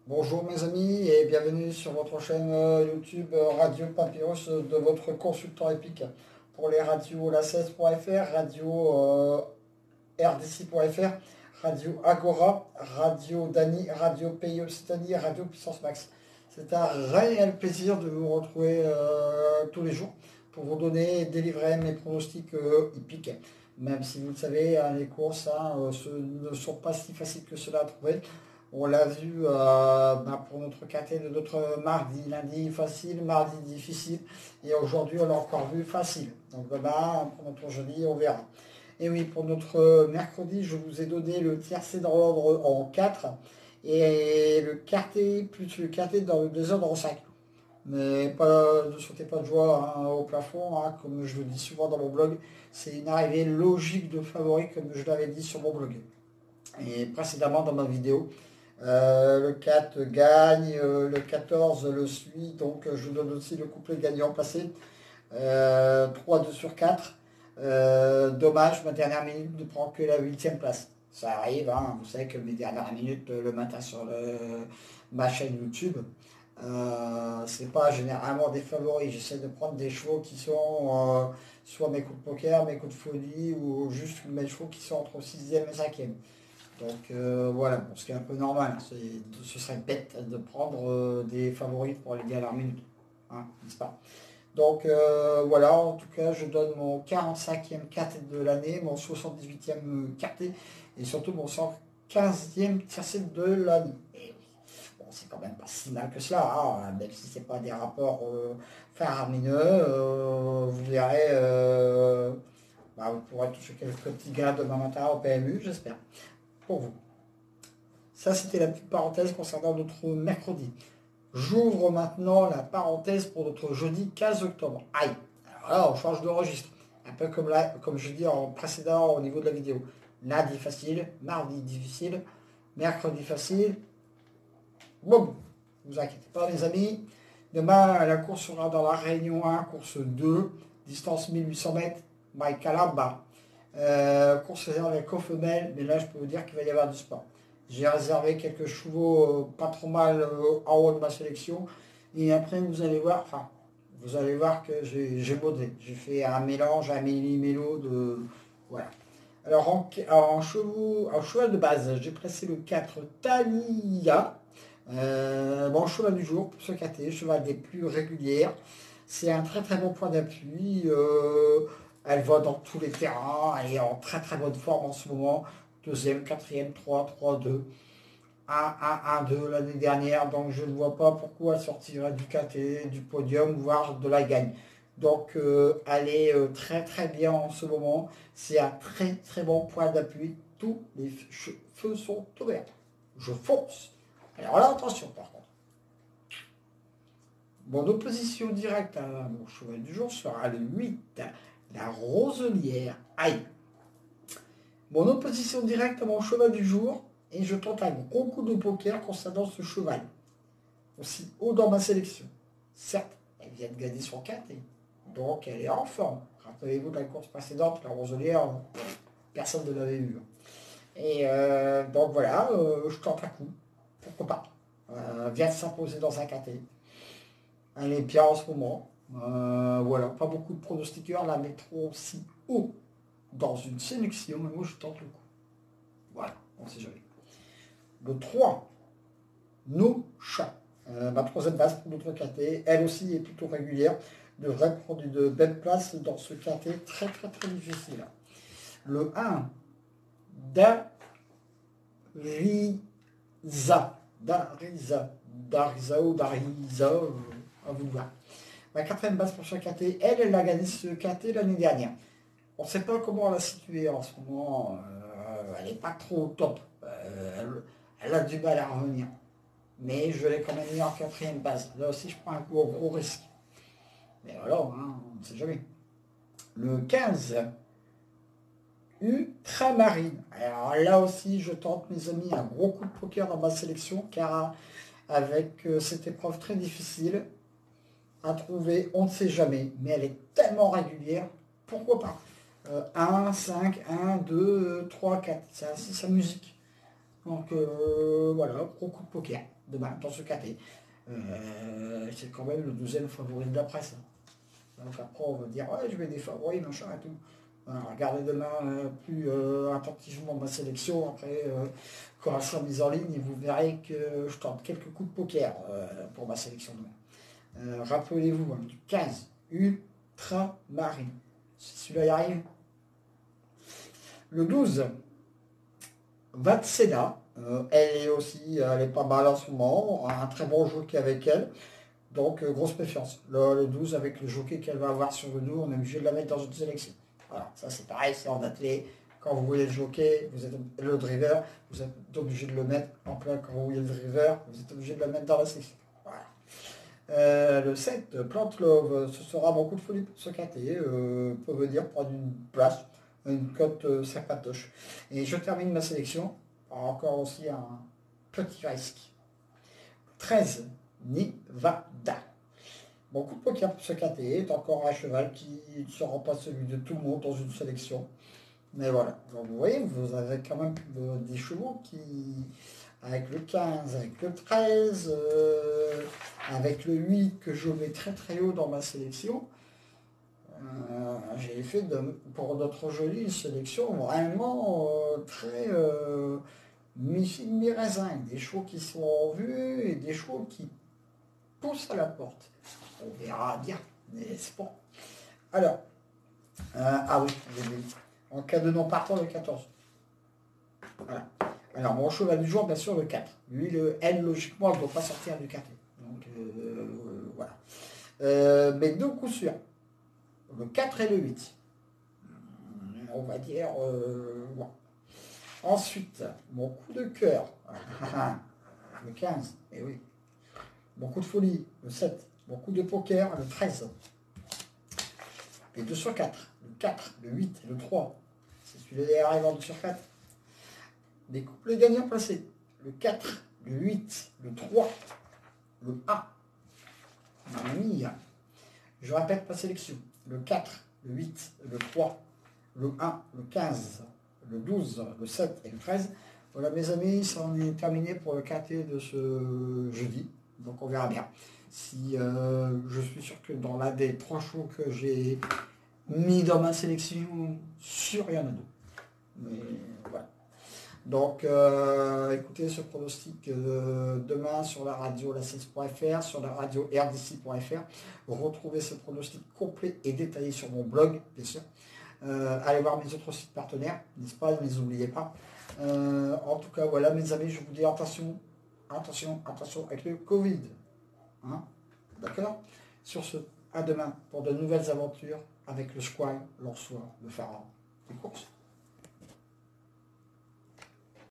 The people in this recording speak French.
Bonjour mes amis et bienvenue sur votre chaîne YouTube Radio Papyrus de votre consultant épique pour les radios la 16.fr, radio rdc.fr, radio Agora, radio Dani, radio Pays Occitanie, radio Puissance Max. C'est un réel plaisir de vous retrouver tous les jours pour vous donner et délivrer mes pronostics hippiques. Même si vous le savez, hein, les courses ne sont pas si faciles que cela à trouver. On l'a vu pour notre caté de notre mardi, lundi facile, mardi difficile, et aujourd'hui on l'a encore vu facile. Donc demain, pour notre jeudi, on verra. Et oui, pour notre mercredi, je vous ai donné le tiercé dans l'ordre en 4 et le quarté plus le quarté dans le désordre en 5. Mais ne sautez pas de joie hein, au plafond, hein, comme je le dis souvent dans mon blog. C'est une arrivée logique de favoris, comme je l'avais dit sur mon blog. Et précédemment dans ma vidéo, le 4 gagne, le 14 le suit, donc je donne aussi le couplet gagnant passé. 3-2 sur 4. Dommage, ma dernière minute ne prend que la 8e place. Ça arrive, hein, vous savez que mes dernières minutes le matin sur ma chaîne YouTube, c'est pas généralement des favoris. J'essaie de prendre des chevaux qui sont soit mes coups de poker, mes coups de folie, ou juste mes chevaux qui sont entre 6e et 5e. Donc voilà, bon, ce qui est un peu normal, ce serait bête de prendre des favoris pour les dernières minutes, hein, n'est-ce pas? Donc voilà, en tout cas, je donne mon 45e quarté de l'année, mon 78e quarté et surtout mon 115e tiercé de l'année. Et bon, c'est quand même pas si mal que cela, hein, même si c'est pas des rapports faramineux, vous verrez, vous pourrez toucher quelques petits gains demain matin au PMU, j'espère, pour vous. Ça, c'était la petite parenthèse concernant notre mercredi. J'ouvre maintenant la parenthèse pour notre jeudi 15 octobre. Aïe. Alors là, on change de registre. Un peu comme je dis en précédent au niveau de la vidéo. Lundi facile, mardi difficile, mercredi facile. Bon, ne vous inquiétez pas les amis. Demain, la course sera dans la Réunion 1, course 2, distance 1800 mètres, Mike Calamba. Course avec co-femelle, mais là je peux vous dire qu'il va y avoir du sport. J'ai réservé quelques chevaux pas trop mal en haut de ma sélection. Et après vous allez voir que j'ai modé. J'ai fait un mélange, un méli-mélo de. Voilà. Alors en cheval de base, j'ai pressé le 4 Tania. Bon, cheval du jour pour ce KT, cheval des plus régulières. C'est un très très bon point d'appui. Elle va dans tous les terrains. Elle est en très très bonne forme en ce moment. Deuxième, quatrième, 3, 3, 2. 1, 1, 1, 2 l'année dernière. Donc je ne vois pas pourquoi elle sortirait du KT, du podium, voire de la gagne. Donc elle est très très bien en ce moment. C'est un très très bon point d'appui. Tous les feux sont ouverts. Je fonce. Alors là, attention par contre. Mon opposition directe à mon cheval du jour sera le 8, la Roselière. Aïe. Mon opposition directe à mon cheval du jour, et je tente un gros coup de poker concernant ce cheval. Aussi haut dans ma sélection. Certes, elle vient de gagner son 4, donc elle est en forme. Rappelez-vous de la course précédente, la Roselière, personne ne l'avait eu. Et donc voilà, je tente un coup. Pourquoi pas. Vient de s'imposer dans un KT. Elle est bien en ce moment. Voilà, pas beaucoup de pronostiqueurs la mettront si haut dans une sélection, mais moi je tente le coup. Voilà, on sait jamais. Le 3, nos chats. Ma troisième base pour notre KT, elle aussi est plutôt régulière, devrait prendre une belle place dans ce KT très très très difficile. Le 1, Darisa ou Darisa, à vous de voir. Ma quatrième base pour ce KT, elle a gagné ce KT l'année dernière. On ne sait pas comment la situer en ce moment. Elle n'est pas trop au top. Elle a du mal à revenir. Mais je l'ai quand même mis en quatrième base. Là aussi, je prends un gros risque. Mais voilà, hein, on ne sait jamais. Le 15, Ultramarine. Alors là aussi, je tente, mes amis, un gros coup de poker dans ma sélection, car avec cette épreuve très difficile à trouver, on ne sait jamais. Mais elle est tellement régulière, pourquoi pas 1, 5, 1, 2, 3, 4. C'est ainsi sa musique. Donc voilà, gros coup de poker demain dans ce KT. C'est quand même le 12e favori de la presse. Donc après on va dire ouais je vais des favoris, machin et tout. Voilà, regardez demain plus attentivement ma sélection. Après quand elle sera mise en ligne, vous verrez que je tente quelques coups de poker pour ma sélection demain. Rappelez-vous, hein, du 15, Ultramarine. Si celui-là y arrive. Le 12, Vatsena. Elle est aussi, elle est pas mal en ce moment. Un très bon jockey avec elle. Donc, grosse méfiance. Le 12, avec le jockey qu'elle va avoir sur le dos, on est obligé de la mettre dans une sélection. Voilà, ça c'est pareil, c'est en athlée. Quand vous voulez le jockey, vous êtes le driver, vous êtes obligé de le mettre en plein. Quand vous voulez le driver, vous êtes obligé de le mettre dans la sélection. Voilà. Le 7, Plante Love, ce sera mon coup de folie pour ce quintet. Peut venir prendre une place, une cote sympatoche. Et je termine ma sélection. Encore aussi un petit risque. 13, Nevada. Bon coup de poker pour ce quintet est encore un cheval qui ne sera pas celui de tout le monde dans une sélection. Mais voilà, donc vous voyez, vous avez quand même des chevaux qui, avec le 15, avec le 13, avec le 8 que je mets très très haut dans ma sélection, j'ai fait pour notre jolie sélection vraiment très mi-figue, mi-raisin, des chevaux qui sont en vue et des chevaux qui poussent à la porte. On verra bien, n'est-ce pas? Alors, ah oui, en cas de non partant, le 14. Voilà. Alors, mon cheval du jour, bien sûr, le 4. Lui, elle, logiquement, elle ne doit pas sortir du 4. Donc, voilà. Mais deux coups sûrs. Le 4 et le 8. On va dire, bon. Ensuite, mon coup de cœur. Le 15, et oui. Mon coup de folie, le 7. Mon coup de poker, le 13. Les 2 sur 4. Le 4, le 8 et le 3. C'est celui-là arrive en 2 sur 4. Des couples gagnants placés. Le 4, le 8, le 3, le 1. Mamie. Je répète ma sélection. Le 4, le 8, le 3, le 1, le 15, le 12, le 7 et le 13. Voilà mes amis, ça en est terminé pour le quintet de ce jeudi. Donc on verra bien. Si je suis sûr que dans l'un des 3 chevaux que j'ai mis dans ma sélection, sûr il y en a 2. Mais voilà. Donc, écoutez ce pronostic demain sur la radio la6.fr, sur la radio rdc.fr. Retrouvez ce pronostic complet et détaillé sur mon blog, bien sûr. Allez voir mes autres sites partenaires, n'est-ce pas, ne les oubliez pas. En tout cas, voilà, mes amis, je vous dis attention, attention, attention avec le Covid. Hein, d'accord? Sur ce, à demain pour de nouvelles aventures avec le Squall, l'Orsoir, le Pharaon, des courses.